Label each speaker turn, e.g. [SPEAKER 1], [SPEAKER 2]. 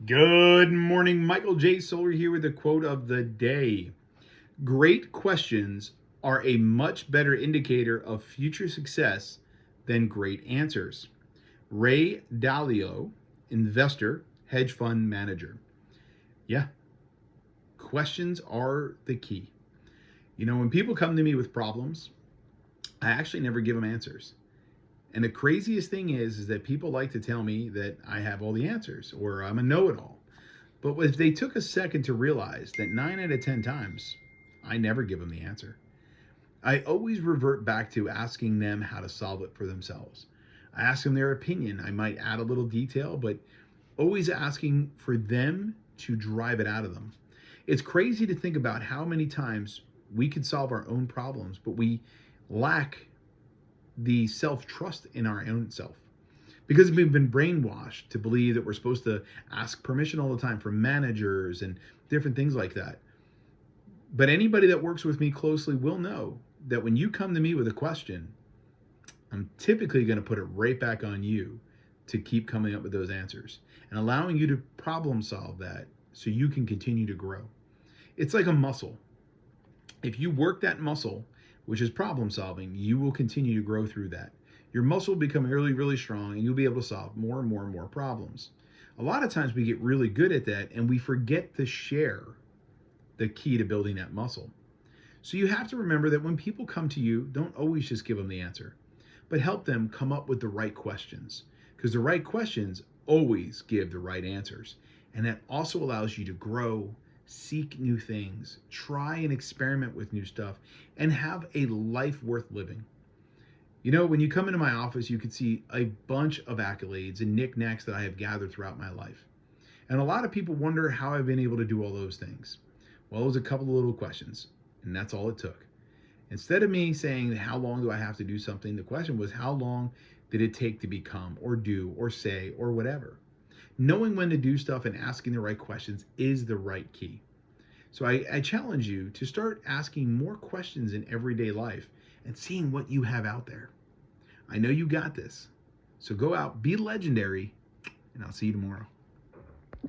[SPEAKER 1] Good morning, Michael J. Solar here with the quote of the day. Great questions are a much better indicator of future success than great answers. Ray Dalio, investor, hedge fund manager. Yeah, questions are the key. When people come to me with problems, I actually never give them answers. And the craziest thing is that people like to tell me that I have all the answers or I'm a know it all. But if they took a second to realize that 9 out of 10 times, I never give them the answer. I always revert back to asking them how to solve it for themselves. I ask them their opinion. I might add a little detail, but always asking for them to drive it out of them. It's crazy to think about how many times we could solve our own problems, but we lack the self trust in our own self because we've been brainwashed to believe that we're supposed to ask permission all the time from managers and different things like that. But anybody that works with me closely will know that when you come to me with a question, I'm typically going to put it right back on you to keep coming up with those answers and allowing you to problem solve that so you can continue to grow. It's like a muscle. If you work that muscle, which is problem solving, you will continue to grow through that. Your muscle will become really, really strong and you'll be able to solve more and more and more problems. A lot of times we get really good at that and we forget to share the key to building that muscle. So you have to remember that when people come to you, don't always just give them the answer, but help them come up with the right questions, because the right questions always give the right answers. And that also allows you to grow, seek new things, try and experiment with new stuff, and have a life worth living. When you come into my office, you can see a bunch of accolades and knickknacks that I have gathered throughout my life. And a lot of people wonder how I've been able to do all those things. Well, it was a couple of little questions, and that's all it took. Instead of me saying, how long do I have to do something? The question was, how long did it take to become or do or say or whatever? Knowing when to do stuff and asking the right questions is the right key. So I challenge you to start asking more questions in everyday life and seeing what you have out there. I know you got this. So go out, be legendary, and I'll see you tomorrow.